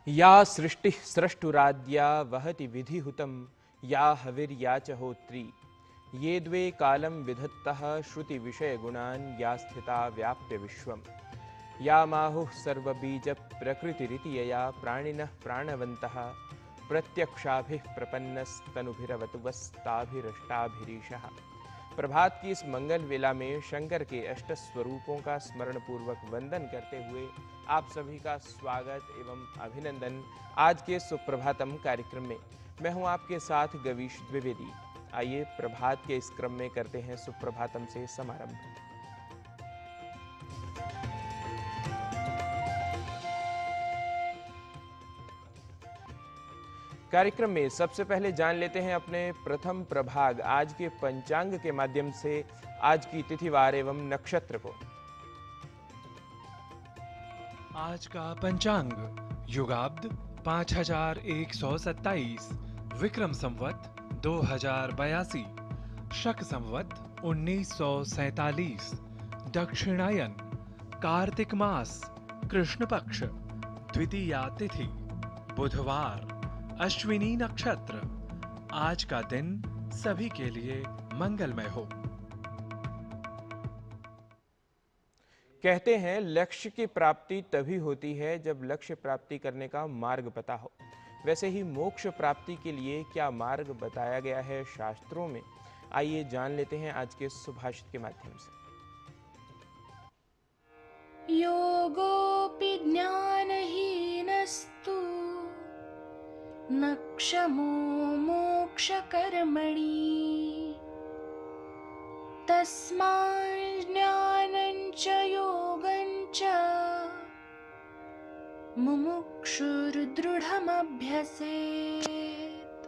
या सृष्टिः स्रष्टुराद्या वहति विधिहुतं या हविर्या च होत्री ये द्वे कालं विधत्तः श्रुतिविषयगुणान् या स्थिता व्याप्य विश्वम् या माहुः सर्वबीजप्रकृतिरिति यया प्राणिनः प्राणवन्तः प्रत्यक्षाभिः प्रपन्नस्तनुभिरवतुवस्ताभिरष्टाभिरीशः। प्रभात की इस मंगल वेला में शंकर के अष्ट स्वरूपों का स्मरण पूर्वक वंदन करते हुए आप सभी का स्वागत एवं अभिनंदन आज के सुप्रभातम कार्यक्रम में। मैं हूं आपके साथ गवीश द्विवेदी। आइए प्रभात के इस क्रम में करते हैं सुप्रभातम से समारंभ। कार्यक्रम में सबसे पहले जान लेते हैं अपने प्रथम प्रभाग आज के पंचांग के माध्यम से आज की तिथिवार एवं नक्षत्र को। आज का पंचांग युगाब्द 5127, विक्रम संवत 2082, शक संवत 1947, दक्षिणायन, कार्तिक मास, कृष्ण पक्ष, द्वितीया तिथि, बुधवार, अश्विनी नक्षत्र। आज का दिन सभी के लिए मंगलमय हो। कहते हैं लक्ष्य की प्राप्ति तभी होती है जब लक्ष्य प्राप्ति करने का मार्ग पता हो। वैसे ही मोक्ष प्राप्ति के लिए क्या मार्ग बताया गया है शास्त्रों में, आइए जान लेते हैं आज के सुभाषित के माध्यम से। योगोऽपि ज्ञानहीनस्तु न क्षमो मोक्षकर्मणि तस्मात् ज्ञानं च योगं च मुमुक्षुर्दृढमभ्यसेत्।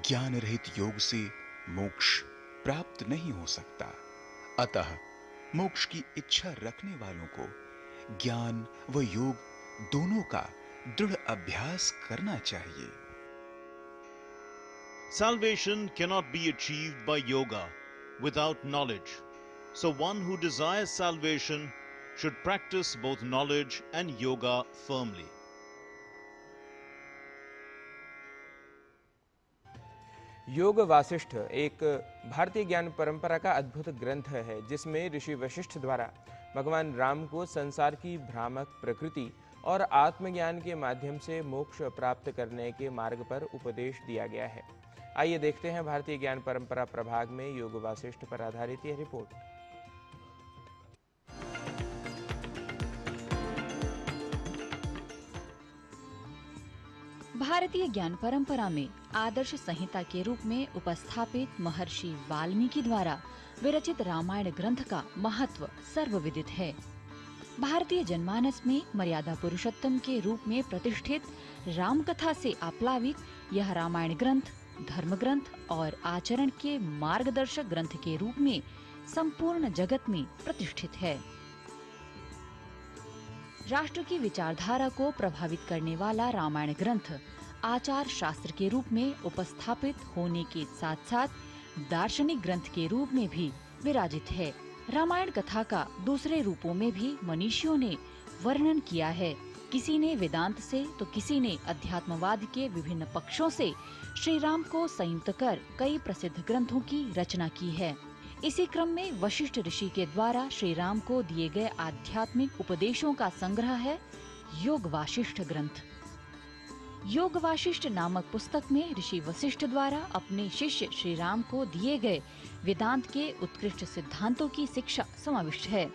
ज्ञान रहित योग से मोक्ष प्राप्त नहीं हो सकता, अतः मोक्ष की इच्छा रखने वालों को ज्ञान व योग दोनों का दृढ़ अभ्यास करना चाहिए। Salvation cannot be achieved by yoga without knowledge. So one who desires salvation should practice both knowledge and yoga firmly. योग वासिष्ठ एक भारतीय ज्ञान परंपरा का अद्भुत ग्रंथ है जिसमें ऋषि वशिष्ठ द्वारा भगवान राम को संसार की भ्रामक प्रकृति और आत्मज्ञान के माध्यम से मोक्ष प्राप्त करने के मार्ग पर उपदेश दिया गया है। आइए देखते हैं भारतीय ज्ञान परंपरा प्रभाग में योग वासिष्ठ पर आधारित यह रिपोर्ट। भारतीय ज्ञान परंपरा में आदर्श संहिता के रूप में उपस्थापित महर्षि वाल्मीकि द्वारा विरचित रामायण ग्रंथ का महत्व सर्वविदित है। भारतीय जनमानस में मर्यादा पुरुषोत्तम के रूप में प्रतिष्ठित राम कथा से आप्लावित यह रामायण ग्रंथ धर्म ग्रंथ और आचरण के मार्गदर्शक ग्रंथ के रूप में संपूर्ण जगत में प्रतिष्ठित है। राष्ट्र की विचारधारा को प्रभावित करने वाला रामायण ग्रंथ आचार शास्त्र के रूप में उपस्थापित होने के साथ साथ दार्शनिक ग्रंथ के रूप में भी विराजित है। रामायण कथा का दूसरे रूपों में भी मनीषियों ने वर्णन किया है। किसी ने वेदांत से तो किसी ने अध्यात्मवाद के विभिन्न पक्षों से श्री राम को संयुक्त कर कई प्रसिद्ध ग्रंथों की रचना की है। इसी क्रम में वशिष्ठ ऋषि के द्वारा श्री राम को दिए गए आध्यात्मिक उपदेशों का संग्रह है योग वासिष्ठ ग्रंथ। योग वासिष्ठ नामक पुस्तक में ऋषि वशिष्ठ द्वारा अपने शिष्य श्री राम को दिए गए वेदांत के उत्कृष्ट सिद्धांतों की शिक्षा समाविष्ट है।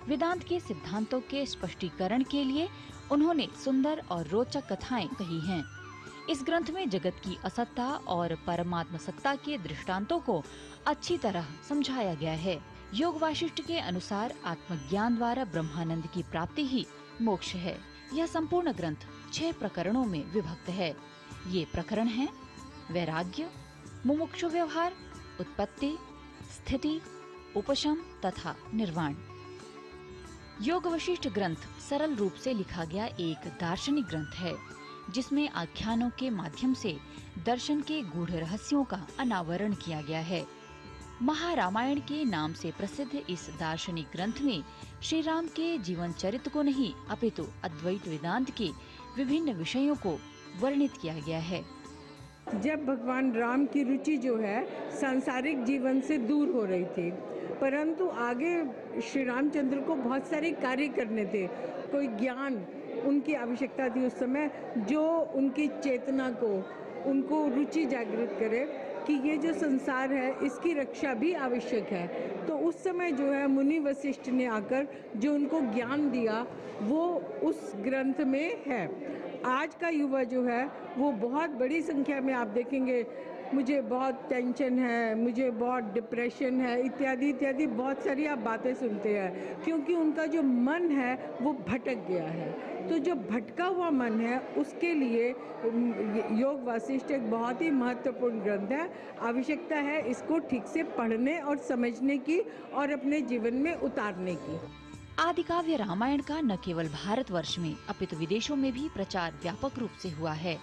वेदांत के सिद्धांतों के स्पष्टीकरण के लिए उन्होंने सुंदर और रोचक कथाएं कही हैं। इस ग्रंथ में जगत की असत्ता और परमात्म सत्ता के दृष्टांतों को अच्छी तरह समझाया गया है। योग वासिष्ठ के अनुसार आत्मज्ञान द्वारा ब्रह्मानंद की प्राप्ति ही मोक्ष है। यह संपूर्ण ग्रंथ 6 प्रकरणों में विभक्त है। ये प्रकरण हैं वैराग्य, मुमुक्षु व्यवहार, उत्पत्ति, स्थिति, उपशम तथा निर्वाण। योग वशिष्ठ ग्रंथ सरल रूप से लिखा गया एक दार्शनिक ग्रंथ है जिसमें आख्यानों के माध्यम से दर्शन के गूढ़ रहस्यों का अनावरण किया गया है। महारामायण के नाम से प्रसिद्ध इस दार्शनिक ग्रंथ में श्री राम के जीवन चरित्र को नहीं अपितु अद्वैत वेदांत के विभिन्न विषयों को वर्णित किया गया है। जब भगवान राम की रुचि जो है सांसारिक जीवन से दूर हो रही थी, परंतु आगे श्री रामचंद्र को बहुत सारे कार्य करने थे, कोई ज्ञान उनकी आवश्यकता थी उस समय जो उनकी चेतना को, उनको रुचि जागृत करे कि ये जो संसार है इसकी रक्षा भी आवश्यक है। तो उस समय जो है मुनि वशिष्ठ ने आकर जो उनको ज्ञान दिया वो उस ग्रंथ में है। आज का युवा जो है वो बहुत बड़ी संख्या में आप देखेंगे मुझे बहुत टेंशन है, मुझे बहुत डिप्रेशन है, इत्यादि इत्यादि बहुत सारी आप बातें सुनते हैं, क्योंकि उनका जो मन है वो भटक गया है। तो जो भटका हुआ मन है उसके लिए योग वासिष्ठ एक बहुत ही महत्वपूर्ण ग्रंथ है। आवश्यकता है इसको ठीक से पढ़ने और समझने की और अपने जीवन में उतारने की। आदिकाव्य रामायण का न केवल भारतवर्ष में अपितु विदेशों में भी प्रचार व्यापक रूप से हुआ है।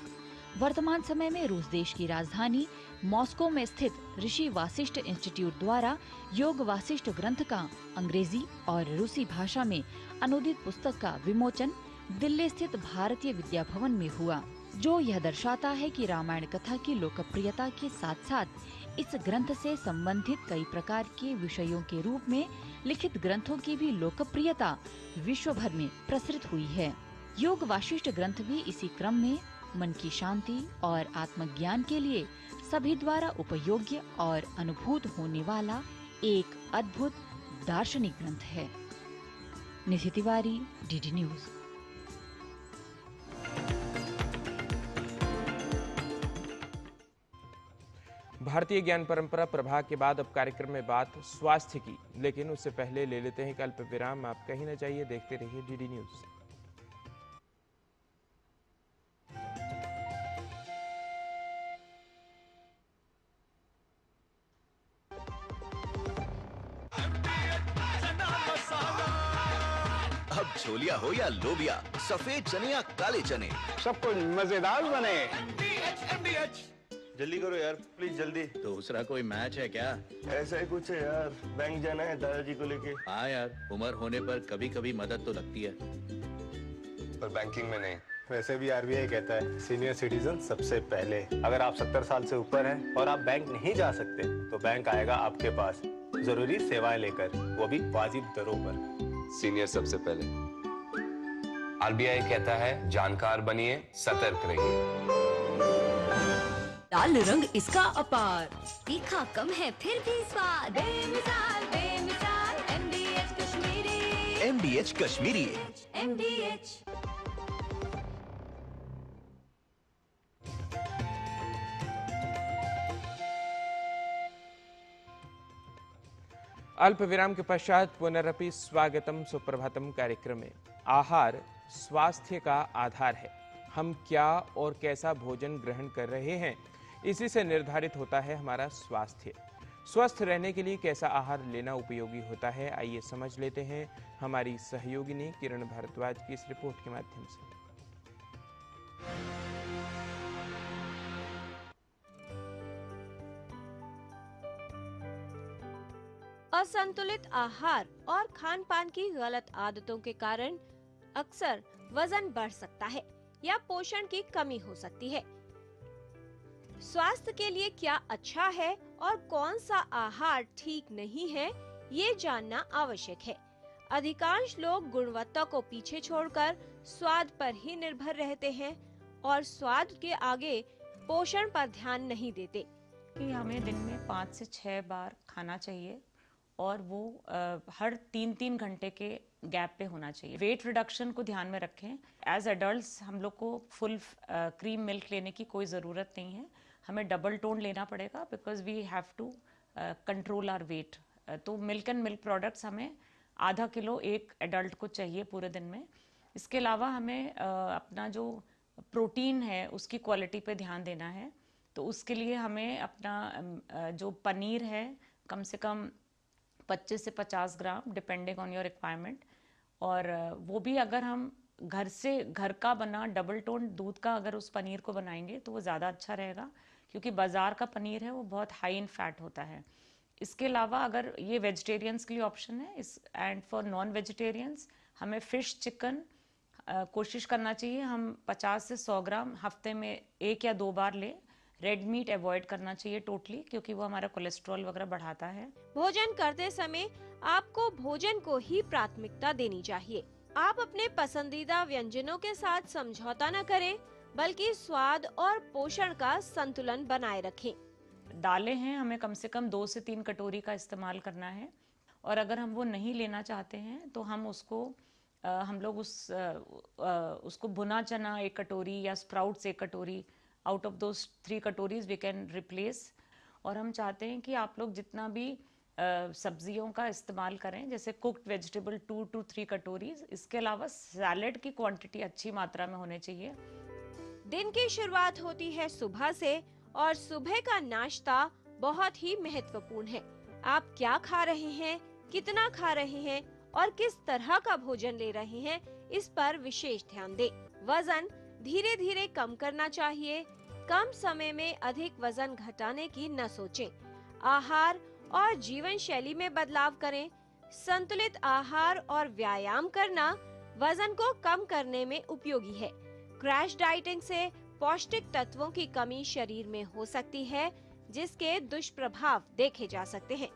वर्तमान समय में रूस देश की राजधानी मॉस्को में स्थित ऋषि वासिष्ठ इंस्टीट्यूट द्वारा योग वासिष्ठ ग्रंथ का अंग्रेजी और रूसी भाषा में अनुदित पुस्तक का विमोचन दिल्ली स्थित भारतीय विद्या भवन में हुआ, जो यह दर्शाता है कि रामायण कथा की लोकप्रियता के साथ साथ इस ग्रंथ से संबंधित कई प्रकार के विषयों के रूप में लिखित ग्रंथों की भी लोकप्रियता विश्व भर में प्रसरित हुई है। योग वासिष्ठ ग्रंथ भी इसी क्रम में मन की शांति और आत्मज्ञान के लिए सभी द्वारा उपयोग्य और अनुभूत होने वाला एक अद्भुत दार्शनिक ग्रंथ है। निधि तिवारी, डीडी न्यूज। भारतीय ज्ञान परंपरा प्रभाग के बाद अब कार्यक्रम में बात स्वास्थ्य की, लेकिन उससे पहले ले लेते हैं एक अल्प विराम। आप कहीं न जाइए, देखते रहिए डीडी न्यूज। अब छोलिया हो या लोबिया, सफेद चने या काले चने, सब कुछ मजेदार बने। जल्दी करो यार, प्लीज जल्दी। दूसरा कोई मैच है क्या? ऐसा ही कुछ है यार, बैंक जाना है दादाजी को लेके। हाँ यार, उम्र होने पर कभी कभी मदद तो लगती है, पर बैंकिंग में नहीं। वैसे भी आरबीआई कहता है सीनियर सिटीजन सबसे पहले। अगर आप 70 साल से ऊपर हैं और आप बैंक नहीं जा सकते तो बैंक आएगा आपके पास जरूरी सेवाएं लेकर, वो भी वाजिब दरों पर। सीनियर सबसे पहले। आरबीआई कहता है जानकार बनिए, सतर्क रहिए। लाल रंग इसका अपार, तीखा कम है फिर भी स्वाद, बेमिसाल बेमिसाल MDH Kashmiri. MDH Kashmiri. MDH। अल्प विराम के पश्चात पुनरपि स्वागतम सुप्रभातम कार्यक्रम में। आहार स्वास्थ्य का आधार है। हम क्या और कैसा भोजन ग्रहण कर रहे हैं, इसी से निर्धारित होता है हमारा स्वास्थ्य। स्वस्थ रहने के लिए कैसा आहार लेना उपयोगी होता है, आइए समझ लेते हैं हमारी सहयोगिनी किरण भारद्वाज की इस रिपोर्ट के माध्यम से। असंतुलित आहार और खान-पान की गलत आदतों के कारण अक्सर वजन बढ़ सकता है या पोषण की कमी हो सकती है। स्वास्थ्य के लिए क्या अच्छा है और कौन सा आहार ठीक नहीं है, ये जानना आवश्यक है। अधिकांश लोग गुणवत्ता को पीछे छोड़कर स्वाद पर ही निर्भर रहते हैं और स्वाद के आगे पोषण पर ध्यान नहीं देते। हमें दिन में 5 से 6 बार खाना चाहिए और वो हर 3-3 घंटे के गैप पे होना चाहिए। वेट रिडक्शन को ध्यान में रखें। एज एडल्ट्स हम लोग को फुल क्रीम मिल्क लेने की कोई ज़रूरत नहीं है, हमें डबल टोन लेना पड़ेगा because we have to control our weight. तो मिल्क एंड मिल्क प्रोडक्ट्स हमें आधा किलो एक एडल्ट को चाहिए पूरे दिन में। इसके अलावा हमें अपना जो प्रोटीन है उसकी क्वालिटी पे ध्यान देना है। तो उसके लिए हमें अपना जो पनीर है कम से कम 25 से 50 ग्राम डिपेंडिंग ऑन योर रिक्वायरमेंट, और वो भी अगर हम घर का बना डबल टोन दूध का अगर उस पनीर को बनाएंगे तो वो ज़्यादा अच्छा रहेगा, क्योंकि बाज़ार का पनीर है वो बहुत हाई इन फैट होता है। इसके अलावा अगर ये वेजिटेरियंस के लिए ऑप्शन है, इस एंड फॉर नॉन वेजिटेरियंस हमें फिश चिकन कोशिश करना चाहिए हम 50 से 100 ग्राम हफ्ते में 1 या 2 बार लें। रेड मीट अवॉइड करना चाहिए टोटली, क्योंकि वो हमारा कोलेस्ट्रॉल वगैरह बढ़ाता है। भोजन करते समय आपको भोजन को ही प्राथमिकता देनी चाहिए। आप अपने पसंदीदा व्यंजनों के साथ समझौता न करें, बल्कि स्वाद और पोषण का संतुलन बनाए रखें। दालें हैं, हमें कम से कम 2 से 3 कटोरी का इस्तेमाल करना है, और अगर हम वो नहीं लेना चाहते हैं तो हम उसको हम लोग उसको भुना चना 1 कटोरी या स्प्राउट्स 1 कटोरी, out of those 3 katoris we can replace. और हम चाहते हैं कि आप लोग जितना भी सब्जियों का इस्तेमाल करें, जैसे कुक्ड वेजिटेबल 2 to 3 कटोरीज। इसके अलावा सैलेड की क्वांटिटी अच्छी मात्रा में होनी चाहिए। दिन की शुरुआत होती है सुबह से, और सुबह का नाश्ता बहुत ही महत्वपूर्ण है। आप क्या खा रहे हैं, कितना खा रहे हैं और किस तरह का भोजन ले रहे हैं, इस पर विशेष ध्यान दें। वजन धीरे धीरे कम करना चाहिए। कम समय में अधिक वजन घटाने की न सोचें। आहार और जीवन शैली में बदलाव करें। संतुलित आहार और व्यायाम करना वजन को कम करने में उपयोगी है। क्रैश डाइटिंग से पौष्टिक तत्वों की कमी शरीर में हो सकती है, जिसके दुष्प्रभाव देखे जा सकते हैं।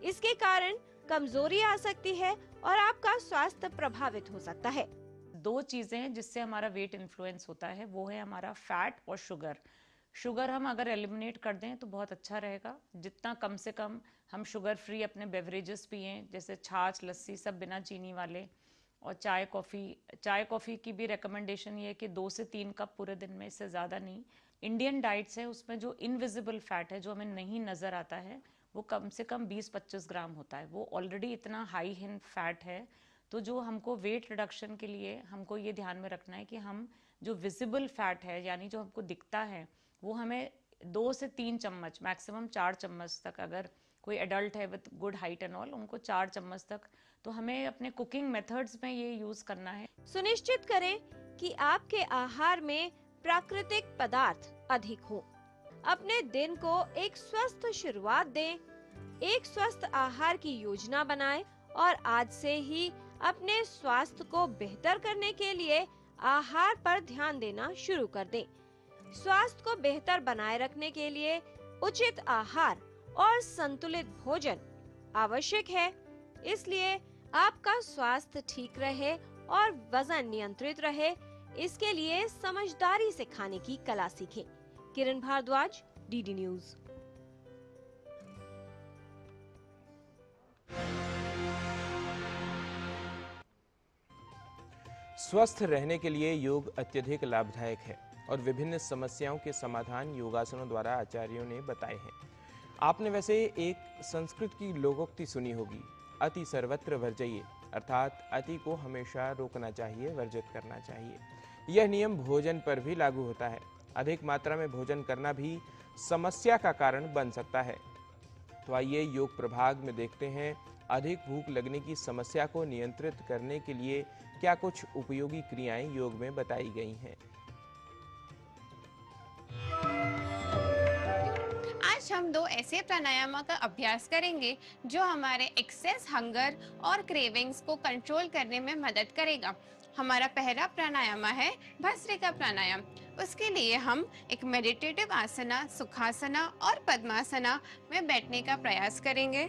इसके कारण कमजोरी आ सकती है और आपका स्वास्थ्य प्रभावित हो सकता है। 2 चीजें हैं जिससे हमारा वेट इन्फ्लुएंस होता है, वो है हमारा फैट और शुगर। शुगर हम अगर एलिमिनेट कर दें तो बहुत अच्छा रहेगा। जितना कम से कम हम शुगर फ्री अपने बेवरेजेस पिएं, जैसे छाछ, लस्सी, सब बिना चीनी वाले, और चाय कॉफ़ी की भी रिकमेंडेशन ये है कि 2 से 3 कप पूरे दिन में, इससे ज़्यादा नहीं। इंडियन डाइट्स है, उसमें जो इनविजिबल फैट है, जो हमें नहीं नज़र आता है, वो कम से कम 20-25 ग्राम होता है। वो ऑलरेडी इतना हाई इन फैट है। तो जो हमको वेट रिडक्शन के लिए हमको ये ध्यान में रखना है कि हम जो विजिबल फैट है, यानी जो हमको दिखता है, वो हमें 2 से 3 चम्मच, मैक्सिमम 4 चम्मच तक, अगर कोई एडल्ट है with good height and all, उनको 4 चम्मच तक, तो हमें अपने कुकिंग मेथड्स में ये यूज करना है। सुनिश्चित करें कि आपके आहार में प्राकृतिक पदार्थ अधिक हो। अपने दिन को एक स्वस्थ शुरुआत दें। एक स्वस्थ आहार की योजना बनाएं और आज से ही अपने स्वास्थ्य को बेहतर करने के लिए आहार पर ध्यान देना शुरू कर दें। स्वास्थ्य को बेहतर बनाए रखने के लिए उचित आहार और संतुलित भोजन आवश्यक है। इसलिए आपका स्वास्थ्य ठीक रहे और वजन नियंत्रित रहे, इसके लिए समझदारी से खाने की कला सीखें। किरण भारद्वाज, डीडी न्यूज। स्वस्थ रहने के लिए योग अत्यधिक लाभदायक है और विभिन्न समस्याओं के समाधान योगासनों द्वारा आचार्यों ने बताए हैं। आपने वैसे एक संस्कृत की लोकोक्ति सुनी होगी, अति सर्वत्र वर्जयेत, अर्थात अति को हमेशा रोकना चाहिए, वर्जित करना चाहिए। यह नियम भोजन पर भी लागू होता है। अधिक मात्रा में भोजन करना भी समस्या का कारण बन सकता है। तो आइए योग प्रभाग में देखते हैं अधिक भूख लगने की समस्या को नियंत्रित करने के लिए क्या कुछ उपयोगी क्रियाएं योग में बताई गई हैं। आज हम 2 ऐसे प्राणायामों का अभ्यास करेंगे जो हमारे एक्सेस हंगर और क्रेविंग्स को कंट्रोल करने में मदद करेगा। हमारा पहला प्राणायाम है भस्त्रिका प्राणायाम। उसके लिए हम एक मेडिटेटिव आसना, सुखासना और पद्मासना में बैठने का प्रयास करेंगे।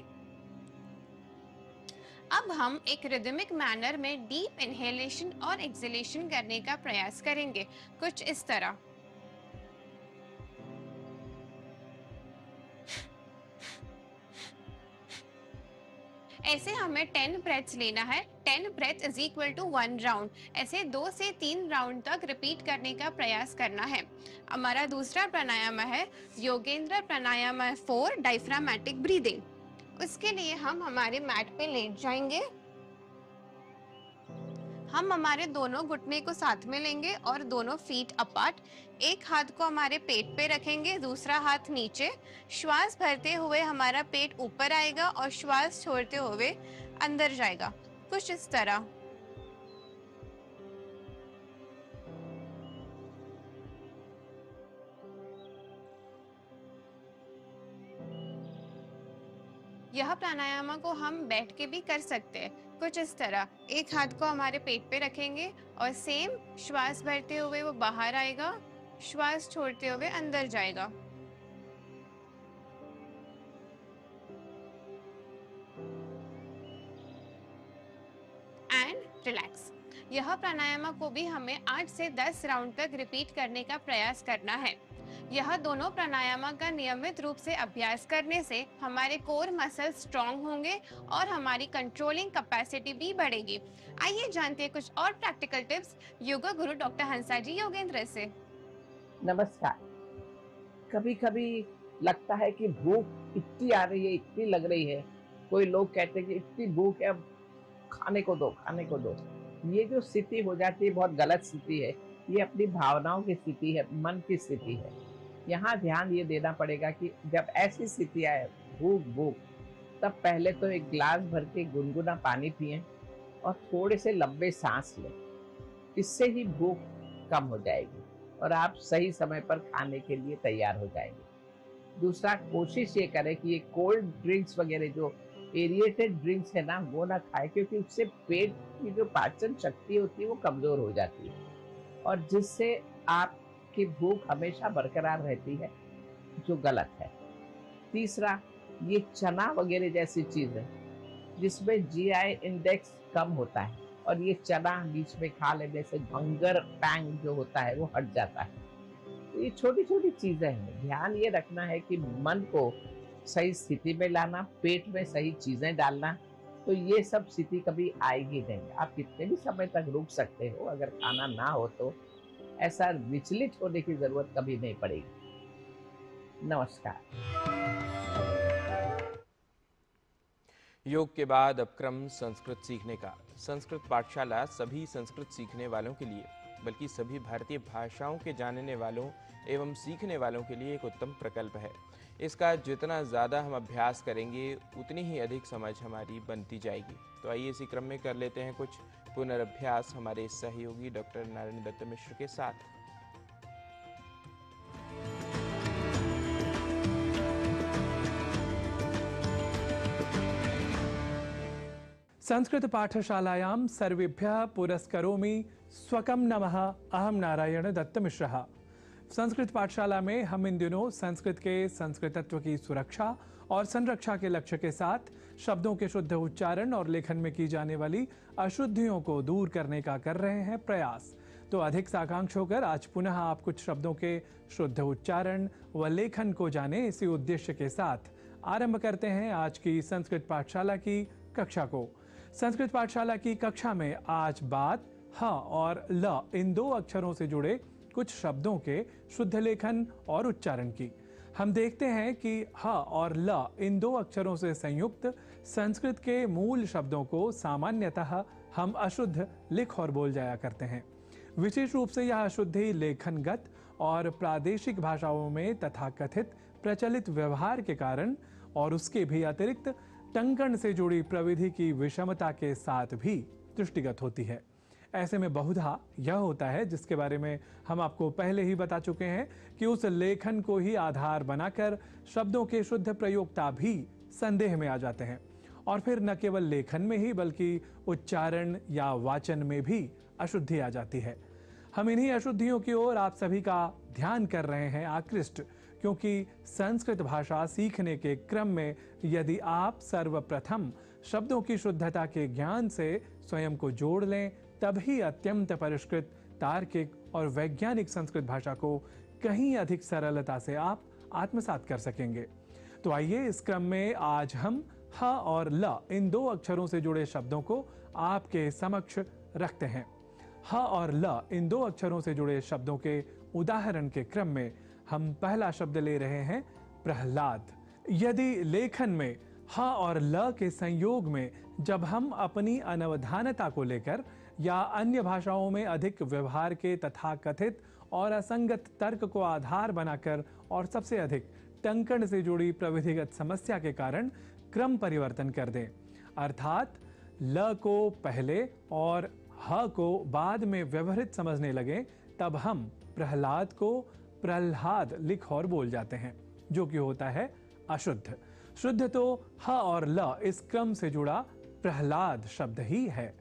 अब हम एक रिदमिक मैनर में डीप इनहेलेशन और एक्सहेलेशन करने का प्रयास करेंगे, कुछ इस तरह। ऐसे हमें 10 ब्रेथ्स लेना है। 10 breath is equal to 1 round. ऐसे 2 से 3 राउंड तक रिपीट करने का प्रयास करना है। हमारा दूसरा प्राणायाम है योगेंद्र प्राणायाम 4, डायफ्रामेटिक ब्रीदिंग। उसके लिए हम हमारे मैट पे लेट जाएंगे। हम हमारे दोनों घुटने को साथ में लेंगे और दोनों फीट अपार्ट। एक हाथ को हमारे पेट पे रखेंगे, दूसरा हाथ नीचे। श्वास भरते हुए हमारा पेट ऊपर आएगा और श्वास छोड़ते हुए अंदर जाएगा, कुछ इस तरह। यह प्राणायाम को हम बैठ के भी कर सकते हैं, कुछ इस तरह। एक हाथ को हमारे पेट पे रखेंगे और सेम श्वास भरते हुए वो बाहर आएगा, श्वास छोड़ते हुए अंदर जाएगा। And relax. यह प्राणायाम को भी हमें 8 से 10 राउंड तक रिपीट करने का प्रयास करना है। यह दोनों प्राणायाम का नियमित रूप से अभ्यास करने से हमारे कोर मसल स्ट्रॉन्ग होंगे और हमारी कंट्रोलिंग कैपेसिटी भी बढ़ेगी। आइए जानते हैं कुछ और प्रैक्टिकल टिप्स योगा गुरु डॉक्टर हंसा जी योगेंद्र से। नमस्कार। कभी कभी लगता है कि भूख इतनी आ रही है, इतनी लग रही है, कोई लोग कहते हैं कि इतनी भूख है, अब खाने को दो, खाने को दो। ये जो स्थिति हो जाती है बहुत गलत स्थिति है। ये अपनी भावनाओं की स्थिति है, मन की स्थिति है। यहाँ ध्यान ये देना पड़ेगा कि जब ऐसी स्थिति आए भूख, तब पहले तो एक गिलास भर के गुनगुना पानी पिएं और थोड़े से लंबे सांस लें। इससे ही भूख कम हो जाएगी और आप सही समय पर खाने के लिए तैयार हो जाएंगे। दूसरा, कोशिश ये करें कि ये कोल्ड ड्रिंक्स वगैरह जो एरिएटेड ड्रिंक्स है ना, वो ना खाए, क्योंकि उससे पेट की जो पाचन शक्ति होती है वो कमजोर हो जाती है और जिससे आपकी भूख हमेशा बरकरार रहती है, जो गलत है। तीसरा, ये चना वगैरह जैसी चीजें जिसमें जीआई इंडेक्स कम होता है और ये चना बीच में खा लेने से हंगर पैंग जो होता है वो हट जाता है। तो ये छोटी छोटी चीजें हैं। ध्यान ये रखना है कि मन को सही स्थिति में लाना, पेट में सही चीजें डालना, तो ये सब स्थिति कभी आएगी नहीं। आप कितने भी समय तक रुक सकते हो, अगर खाना ना हो तो ऐसा विचलित होने की जरूरत कभी नहीं पड़ेगी। नमस्कार। योग के बाद अब क्रम संस्कृत सीखने का। संस्कृत पाठशाला सभी संस्कृत सीखने वालों के लिए, बल्कि सभी भारतीय भाषाओं के जानने वालों एवं सीखने वालों के लिए एक उत्तम प्रकल्प है। इसका जितना ज़्यादा हम अभ्यास करेंगे उतनी ही अधिक समझ हमारी बनती जाएगी। तो आइए इसी क्रम में कर लेते हैं कुछ पुनर्अभ्यास हमारे सहयोगी डॉक्टर नारायण दत्त मिश्र के साथ। संस्कृत पाठशालायां सर्वेभ्यः पुरस्करोमि स्वकं नमः। अहम नारायण दत्त मिश्रः। संस्कृत पाठशाला में हम इन दिनों संस्कृत के संस्कृतत्व की सुरक्षा और संरक्षा के लक्ष्य के साथ शब्दों के शुद्ध उच्चारण और लेखन में की जाने वाली अशुद्धियों को दूर करने का कर रहे हैं प्रयास। तो अधिक साकांक्ष होकर आज पुनः आप कुछ शब्दों के शुद्ध उच्चारण व लेखन को जाने, इसी उद्देश्य के साथ आरंभ करते हैं आज की संस्कृत पाठशाला की कक्षा को। संस्कृत पाठशाला की कक्षा में आज बात ह और ल इन दो अक्षरों से जुड़े कुछ शब्दों के शुद्ध लेखन और उच्चारण की। हम देखते हैं कि ह और ल इन दो अक्षरों से संयुक्त संस्कृत के मूल शब्दों को सामान्यतः हम अशुद्ध लिख और बोल जाया करते हैं। विशेष रूप से यह अशुद्धि लेखनगत और प्रादेशिक भाषाओं में तथाकथित प्रचलित व्यवहार के कारण और उसके भी अतिरिक्त टंकण से जुड़ी प्रविधि की विषमता के साथ भी दृष्टिगत होती है। ऐसे में बहुधा यह होता है, जिसके बारे में हम आपको पहले ही बता चुके हैं, कि उस लेखन को ही आधार बनाकर शब्दों के शुद्ध प्रयोक्ता भी संदेह में आ जाते हैं और फिर न केवल लेखन में ही बल्कि उच्चारण या वाचन में भी अशुद्धि आ जाती है। हम इन्हीं अशुद्धियों की ओर आप सभी का ध्यान कर रहे हैं आकृष्ट, क्योंकि संस्कृत भाषा सीखने के क्रम में यदि आप सर्वप्रथम शब्दों की शुद्धता के ज्ञान से स्वयं को जोड़ लें, तभी अत्यंत परिष्कृत, तार्किक और वैज्ञानिक संस्कृत भाषा को कहीं अधिक सरलता से आप आत्मसात कर सकेंगे। तो आइए इस क्रम में आज हम ह और ल इन दो अक्षरों से जुड़े शब्दों को आपके समक्ष रखते हैं। ह और ल इन दो अक्षरों से जुड़े शब्दों के उदाहरण के क्रम में हम पहला शब्द ले रहे हैं प्रहलाद। यदि लेखन में ह और ल के संयोग में जब हम अपनी अनवधानता को लेकर या अन्य भाषाओं में अधिक व्यवहार के तथाकथित और असंगत तर्क को आधार बनाकर और सबसे अधिक टंकण से जुड़ी प्रविधिगत समस्या के कारण क्रम परिवर्तन कर दें, अर्थात ल को पहले और ह को बाद में व्यवहृत समझने लगे, तब हम प्रहलाद को प्रह्लाद लिख और बोल जाते हैं, जो कि होता है अशुद्ध। शुद्ध तो ह और ल इस क्रम से जुड़ा प्रहलाद शब्द ही है।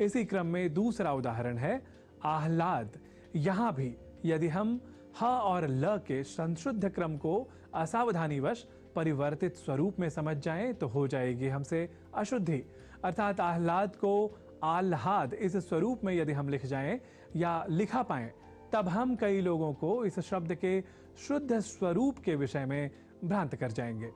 इसी क्रम में दूसरा उदाहरण है आह्लाद। यहाँ भी यदि हम ह और ल के संशुद्ध क्रम को असावधानीवश परिवर्तित स्वरूप में समझ जाएं तो हो जाएगी हमसे अशुद्धि। अर्थात आह्लाद को आह्लाद इस स्वरूप में यदि हम लिख जाएं या लिखा पाएं, तब हम कई लोगों को इस शब्द के शुद्ध स्वरूप के विषय में भ्रांत कर जाएंगे।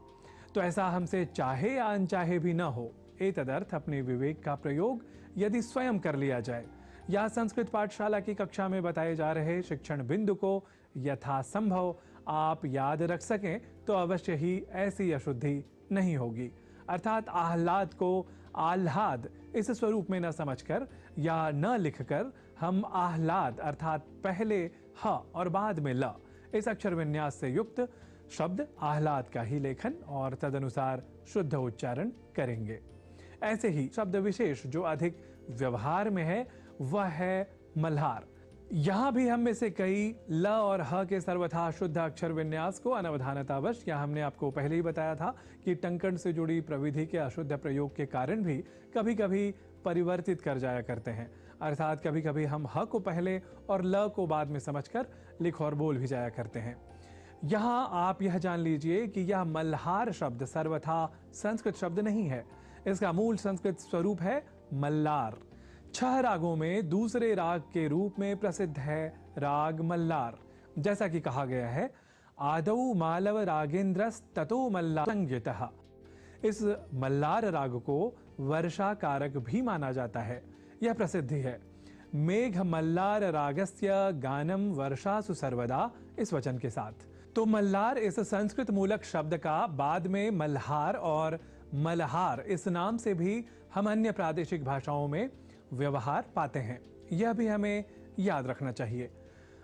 तो ऐसा हमसे चाहे या अनचाहे भी न हो, एतदर्थ अपने विवेक का प्रयोग यदि स्वयं कर लिया जाए या संस्कृत पाठशाला की कक्षा में बताए जा रहे शिक्षण बिंदु को यथासंभव आप याद रख सकें तो अवश्य ही ऐसी अशुद्धि नहीं होगी। अर्थात आह्लाद को आह्लाद इस स्वरूप में न समझकर या न लिखकर हम आह्लाद अर्थात पहले ह और बाद में ल इस अक्षर विन्यास से युक्त शब्द आह्लाद का ही लेखन और तदनुसार शुद्ध उच्चारण करेंगे। ऐसे ही शब्द विशेष जो अधिक व्यवहार में है वह है मल्हार। यहाँ भी हम में से कई ल और ह के सर्वथा शुद्ध अक्षर विन्यास को अनवधानतावश, या हमने आपको पहले ही बताया था कि टंकण से जुड़ी प्रविधि के अशुद्ध प्रयोग के कारण भी कभी कभी परिवर्तित कर जाया करते हैं। अर्थात कभी कभी हम ह को पहले और ल को बाद में समझकर लिख और बोल भी जाया करते हैं। यहाँ आप यह जान लीजिए कि यह मल्हार शब्द सर्वथा संस्कृत शब्द नहीं है। इसका मूल संस्कृत स्वरूप है मल्लार। 6 रागों में दूसरे राग के रूप में प्रसिद्ध है राग मल्लार। जैसा कि कहा गया है, आदौ मालव रागेंद्रस ततो मल्लार संज्ञितः। इस मल्लार राग को वर्षा कारक भी माना जाता है। यह प्रसिद्धि है। मेघ मल्लार रागस्य गानम वर्षासु सर्वदा इस वचन के साथ। तो मल्लार इस संस्कृत मूलक शब्द का बाद में मल्हार और मल्हार इस नाम से भी हम अन्य प्रादेशिक भाषाओं में व्यवहार पाते हैं। यह भी हमें याद रखना चाहिए।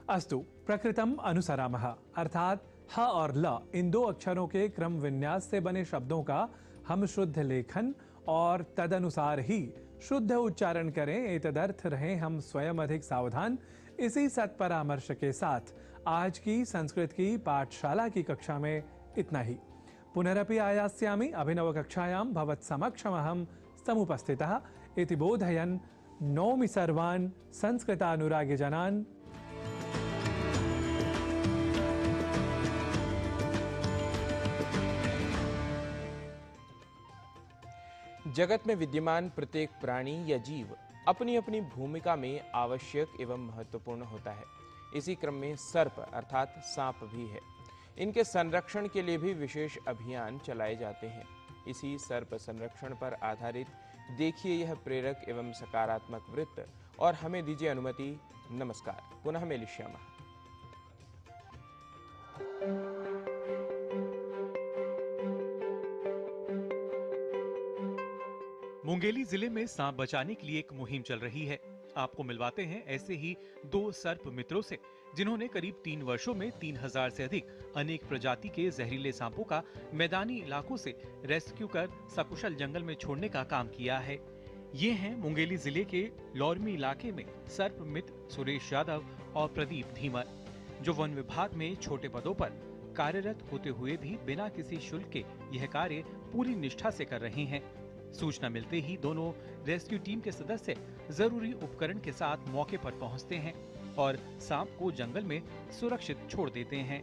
अस्तु प्रकृतम अनुसरामः अर्थात ह और ल इन 2 अक्षरों के क्रम विन्यास से बने शब्दों का हम शुद्ध लेखन और तदनुसार ही शुद्ध उच्चारण करें, एतदर्थ रहें हम स्वयं अधिक सावधान। इसी सत्परामर्श के साथ आज की संस्कृत की पाठशाला की कक्षा में इतना ही। पुनरपि आयास्यामि अभिनव कक्षायां भवत्समक्षमहं समुपस्थितः इति बोधयन् नौमि सर्वान् संस्कृतानुरागिजनान्। जगत में विद्यमान प्रत्येक प्राणी या जीव अपनी अपनी भूमिका में आवश्यक एवं महत्वपूर्ण होता है। इसी क्रम में सर्प अर्थात सांप भी है। इनके संरक्षण के लिए भी विशेष अभियान चलाए जाते हैं। इसी सर्प संरक्षण पर आधारित देखिए यह प्रेरक एवं सकारात्मक वृत्त, और हमें दीजिए अनुमति। नमस्कार। पुनः मिलिष्यामः। मुंगेली जिले में सांप बचाने के लिए एक मुहिम चल रही है। आपको मिलवाते हैं ऐसे ही 2 सर्प मित्रों से जिन्होंने करीब 3 वर्षों में 3000 से अधिक अनेक प्रजाति के जहरीले सांपों का मैदानी इलाकों से रेस्क्यू कर सकुशल जंगल में छोड़ने का काम किया है। ये हैं मुंगेली जिले के लौरमी इलाके में सर्प मित्र सुरेश यादव और प्रदीप धीमर, जो वन विभाग में छोटे पदों पर कार्यरत होते हुए भी बिना किसी शुल्क के यह कार्य पूरी निष्ठा से कर रहे हैं। सूचना मिलते ही दोनों रेस्क्यू टीम के सदस्य जरूरी उपकरण के साथ मौके पर पहुंचते हैं और सांप को जंगल में सुरक्षित छोड़ देते हैं।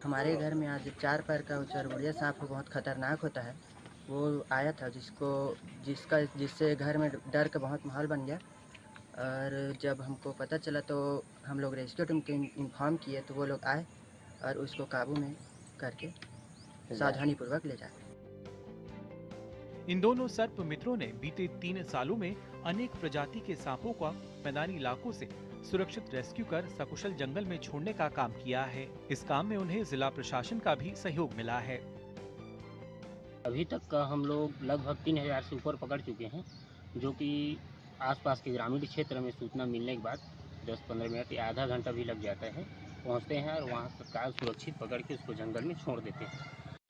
हमारे घर में आज 4 पैर का चरबुड़िया सांप बहुत खतरनाक होता है। वो आया था जिससे घर में डर का बहुत माहौल बन गया, और जब हमको पता चला तो हम लोग रेस्क्यू टीम को इन्फॉर्म किए तो वो लोग आए और उसको काबू में करके सावधानी पूर्वक ले जाए। इन दोनों सर्प मित्रों ने बीते 3 सालों में अनेक प्रजाति के सांपों का मैदानी इलाकों से सुरक्षित रेस्क्यू कर सकुशल जंगल में छोड़ने का काम किया है। इस काम में उन्हें जिला प्रशासन का भी सहयोग मिला है। अभी तक का हम लोग लगभग 3000 से ऊपर पकड़ चुके हैं, जो कि आसपास के ग्रामीण क्षेत्र में सूचना मिलने के बाद 10-15 मिनट या आधा घंटा भी लग जाता है। पहुंचते हैं और वहां तत्काल सुरक्षित पकड़ के उसको जंगल में छोड़ देते हैं।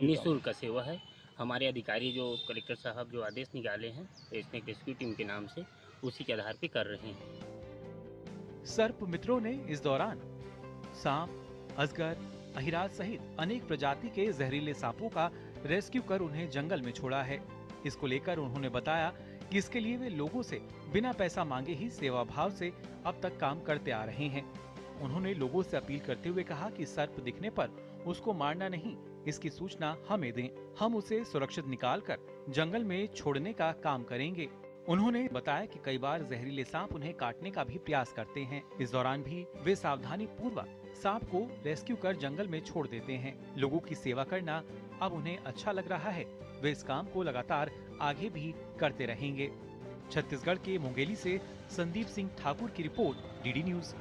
निःशुल्क सेवा है। हमारे अधिकारी जो कलेक्टर साहब जो आदेश निकाले हैं स्नेक रेस्क्यू टीम के नाम से, उसी के आधार पे कर रहे हैं। सर्प मित्रों ने इस दौरान सांप, अजगर, अहिराज सहित अनेक प्रजाति के जहरीले सांपों का रेस्क्यू कर उन्हें जंगल में छोड़ा है। इसको लेकर उन्होंने बताया कि इसके लिए वे लोगों से बिना पैसा मांगे ही सेवा भाव से अब तक काम करते आ रहे हैं। उन्होंने लोगों से अपील करते हुए कहा कि सर्प दिखने पर उसको मारना नहीं, इसकी सूचना हमें दें, हम उसे सुरक्षित निकालकर जंगल में छोड़ने का काम करेंगे। उन्होंने बताया कि कई बार जहरीले सांप उन्हें काटने का भी प्रयास करते हैं। इस दौरान भी वे सावधानी पूर्वक सांप को रेस्क्यू कर जंगल में छोड़ देते हैं। लोगों की सेवा करना अब उन्हें अच्छा लग रहा है। वे इस काम को लगातार आगे भी करते रहेंगे। छत्तीसगढ़ के मुंगेली से संदीप सिंह ठाकुर की रिपोर्ट, डीडी न्यूज।